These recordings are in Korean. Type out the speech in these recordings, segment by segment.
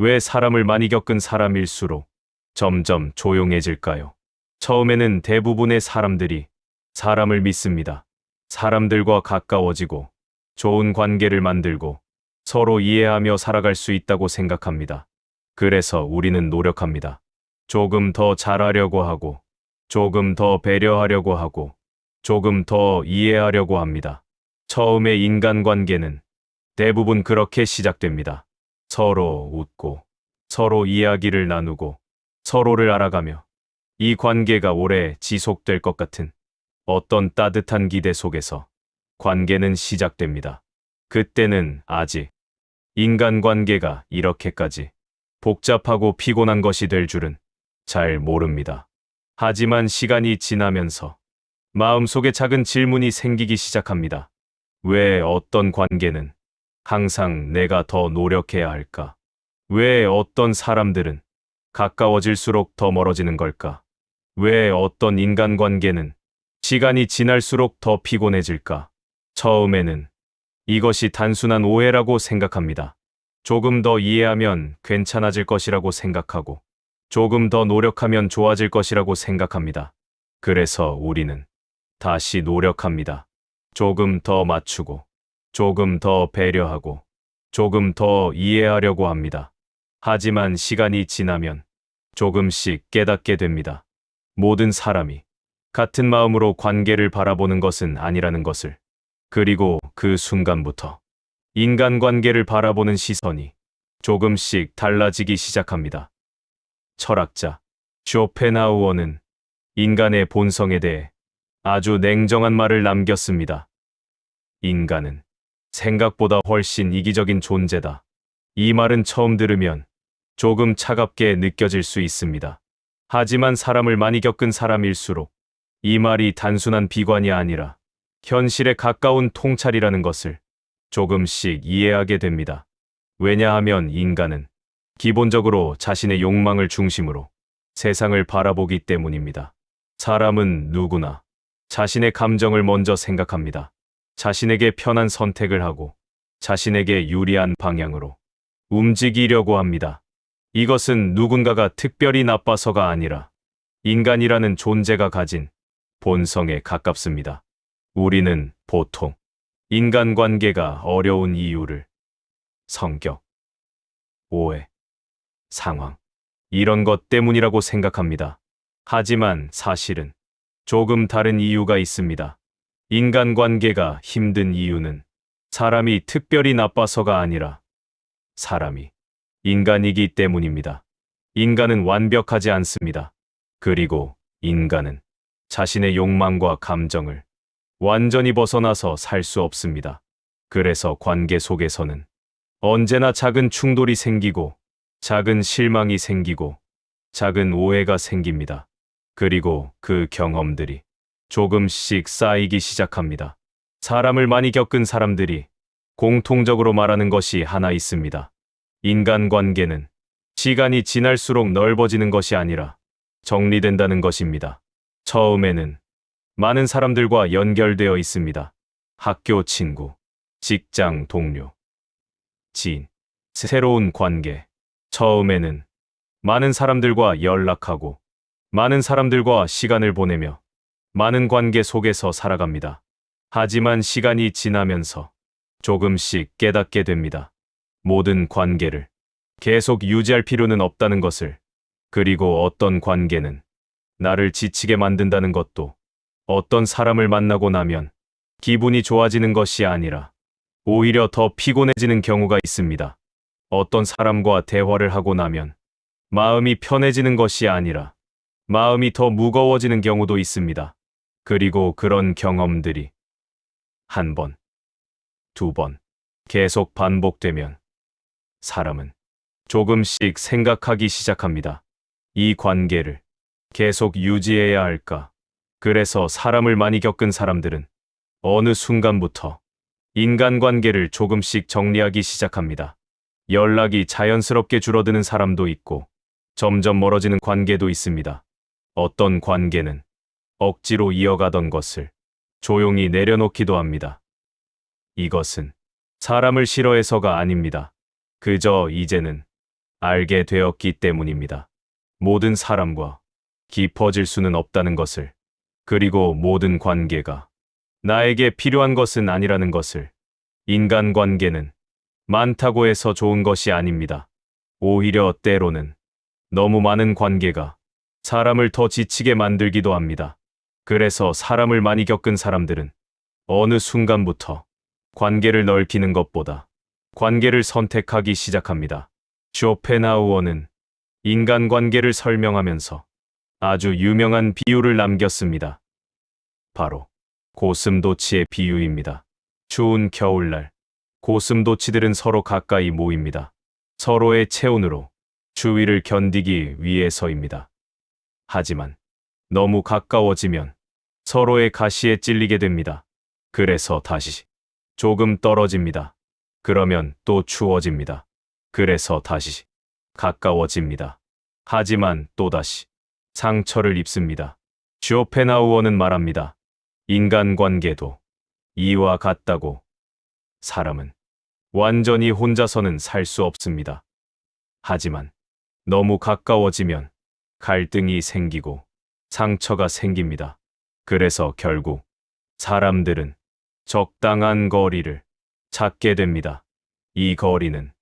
왜 사람을 많이 겪은 사람일수록 점점 조용해질까요? 처음에는 대부분의 사람들이 사람을 믿습니다. 사람들과 가까워지고 좋은 관계를 만들고 서로 이해하며 살아갈 수 있다고 생각합니다. 그래서 우리는 노력합니다. 조금 더 잘하려고 하고, 조금 더 배려하려고 하고, 조금 더 이해하려고 합니다. 처음에 인간관계는 대부분 그렇게 시작됩니다. 서로 웃고, 서로 이야기를 나누고, 서로를 알아가며 이 관계가 오래 지속될 것 같은 어떤 따뜻한 기대 속에서 관계는 시작됩니다. 그때는 아직 인간관계가 이렇게까지 복잡하고 피곤한 것이 될 줄은 잘 모릅니다. 하지만 시간이 지나면서 마음속에 작은 질문이 생기기 시작합니다. 왜 어떤 관계는 항상 내가 더 노력해야 할까? 왜 어떤 사람들은 가까워질수록 더 멀어지는 걸까? 왜 어떤 인간관계는 시간이 지날수록 더 피곤해질까? 처음에는 이것이 단순한 오해라고 생각합니다. 조금 더 이해하면 괜찮아질 것이라고 생각하고, 조금 더 노력하면 좋아질 것이라고 생각합니다. 그래서 우리는 다시 노력합니다. 조금 더 맞추고, 조금 더 배려하고, 조금 더 이해하려고 합니다. 하지만 시간이 지나면 조금씩 깨닫게 됩니다. 모든 사람이 같은 마음으로 관계를 바라보는 것은 아니라는 것을. 그리고 그 순간부터 인간관계를 바라보는 시선이 조금씩 달라지기 시작합니다. 철학자 쇼펜하우어는 인간의 본성에 대해 아주 냉정한 말을 남겼습니다. 인간은 생각보다 훨씬 이기적인 존재다. 이 말은 처음 들으면 조금 차갑게 느껴질 수 있습니다. 하지만 사람을 많이 겪은 사람일수록 이 말이 단순한 비관이 아니라 현실에 가까운 통찰이라는 것을 조금씩 이해하게 됩니다. 왜냐하면 인간은 기본적으로 자신의 욕망을 중심으로 세상을 바라보기 때문입니다. 사람은 누구나 자신의 감정을 먼저 생각합니다. 자신에게 편한 선택을 하고 자신에게 유리한 방향으로 움직이려고 합니다. 이것은 누군가가 특별히 나빠서가 아니라 인간이라는 존재가 가진 본성에 가깝습니다. 우리는 보통 인간관계가 어려운 이유를 성격, 오해, 상황, 이런 것 때문이라고 생각합니다. 하지만 사실은 조금 다른 이유가 있습니다. 인간관계가 힘든 이유는 사람이 특별히 나빠서가 아니라 사람이 인간이기 때문입니다. 인간은 완벽하지 않습니다. 그리고 인간은 자신의 욕망과 감정을 완전히 벗어나서 살 수 없습니다. 그래서 관계 속에서는 언제나 작은 충돌이 생기고, 작은 실망이 생기고, 작은 오해가 생깁니다. 그리고 그 경험들이 조금씩 쌓이기 시작합니다. 사람을 많이 겪은 사람들이 공통적으로 말하는 것이 하나 있습니다. 인간관계는 시간이 지날수록 넓어지는 것이 아니라 정리된다는 것입니다. 처음에는 많은 사람들과 연결되어 있습니다. 학교 친구, 직장 동료, 지인, 새로운 관계. 처음에는 많은 사람들과 연락하고 많은 사람들과 시간을 보내며 많은 관계 속에서 살아갑니다. 하지만 시간이 지나면서 조금씩 깨닫게 됩니다. 모든 관계를 계속 유지할 필요는 없다는 것을. 그리고 어떤 관계는 나를 지치게 만든다는 것도. 어떤 사람을 만나고 나면 기분이 좋아지는 것이 아니라 오히려 더 피곤해지는 경우가 있습니다. 어떤 사람과 대화를 하고 나면 마음이 편해지는 것이 아니라 마음이 더 무거워지는 경우도 있습니다. 그리고 그런 경험들이 한 번, 두 번 계속 반복되면 사람은 조금씩 생각하기 시작합니다. 이 관계를 계속 유지해야 할까? 그래서 사람을 많이 겪은 사람들은 어느 순간부터 인간관계를 조금씩 정리하기 시작합니다. 연락이 자연스럽게 줄어드는 사람도 있고 점점 멀어지는 관계도 있습니다. 어떤 관계는 억지로 이어가던 것을 조용히 내려놓기도 합니다. 이것은 사람을 싫어해서가 아닙니다. 그저 이제는 알게 되었기 때문입니다. 모든 사람과 깊어질 수는 없다는 것을, 그리고 모든 관계가 나에게 필요한 것은 아니라는 것을, 인간관계는 많다고 해서 좋은 것이 아닙니다. 오히려 때로는 너무 많은 관계가 사람을 더 지치게 만들기도 합니다. 그래서 사람을 많이 겪은 사람들은 어느 순간부터 관계를 넓히는 것보다 관계를 선택하기 시작합니다. 쇼펜하우어는 인간관계를 설명하면서 아주 유명한 비유를 남겼습니다. 바로 고슴도치의 비유입니다. 추운 겨울날, 고슴도치들은 서로 가까이 모입니다. 서로의 체온으로 추위를 견디기 위해서입니다. 하지만 너무 가까워지면 서로의 가시에 찔리게 됩니다. 그래서 다시 조금 떨어집니다. 그러면 또 추워집니다. 그래서 다시 가까워집니다. 하지만 또다시 상처를 입습니다. 쇼펜하우어는 말합니다. 인간관계도 이와 같다고. 사람은 완전히 혼자서는 살 수 없습니다. 하지만 너무 가까워지면 갈등이 생기고 상처가 생깁니다. 그래서 결국 사람들은 적당한 거리를 찾게 됩니다. 이 거리는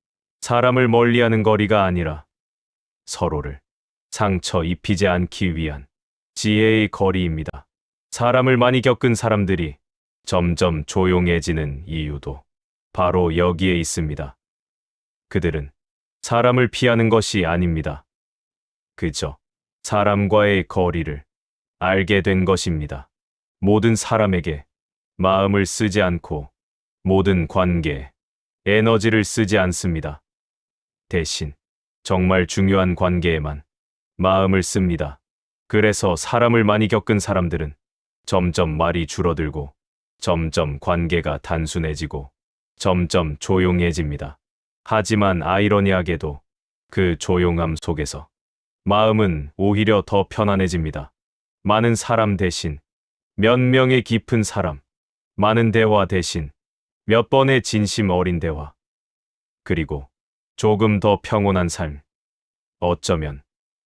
사람을 멀리하는 거리가 아니라 서로를 상처 입히지 않기 위한 지혜의 거리입니다. 사람을 많이 겪은 사람들이 점점 조용해지는 이유도 바로 여기에 있습니다. 그들은 사람을 피하는 것이 아닙니다. 그저 사람과의 거리를 알게 된 것입니다. 모든 사람에게 마음을 쓰지 않고 모든 관계에 에너지를 쓰지 않습니다. 대신 정말 중요한 관계에만 마음을 씁니다. 그래서 사람을 많이 겪은 사람들은 점점 말이 줄어들고 점점 관계가 단순해지고 점점 조용해집니다. 하지만 아이러니하게도 그 조용함 속에서 마음은 오히려 더 편안해집니다. 많은 사람 대신 몇 명의 깊은 사람, 많은 대화 대신 몇 번의 진심 어린 대화, 그리고 조금 더 평온한 삶. 어쩌면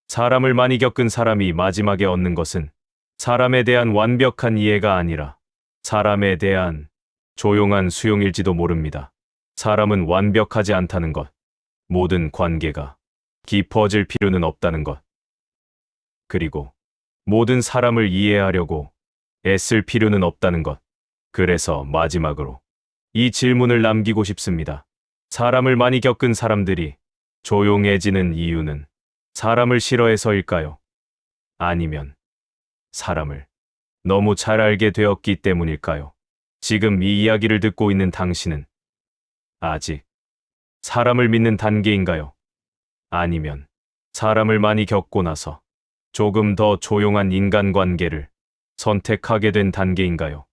사람을 많이 겪은 사람이 마지막에 얻는 것은 사람에 대한 완벽한 이해가 아니라 사람에 대한 조용한 수용일지도 모릅니다. 사람은 완벽하지 않다는 것, 모든 관계가 깊어질 필요는 없다는 것, 그리고 모든 사람을 이해하려고 애쓸 필요는 없다는 것. 그래서 마지막으로 이 질문을 남기고 싶습니다. 사람을 많이 겪은 사람들이 조용해지는 이유는 사람을 싫어해서일까요? 아니면 사람을 너무 잘 알게 되었기 때문일까요? 지금 이 이야기를 듣고 있는 당신은 아직 사람을 믿는 단계인가요? 아니면 사람을 많이 겪고 나서 조금 더 조용한 인간관계를 선택하게 된 단계인가요?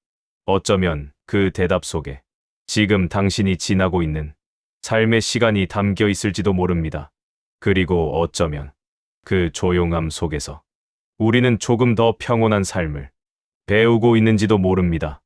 어쩌면 그 대답 속에 지금 당신이 지나고 있는 삶의 시간이 담겨 있을지도 모릅니다. 그리고 어쩌면 그 조용함 속에서 우리는 조금 더 평온한 삶을 배우고 있는지도 모릅니다.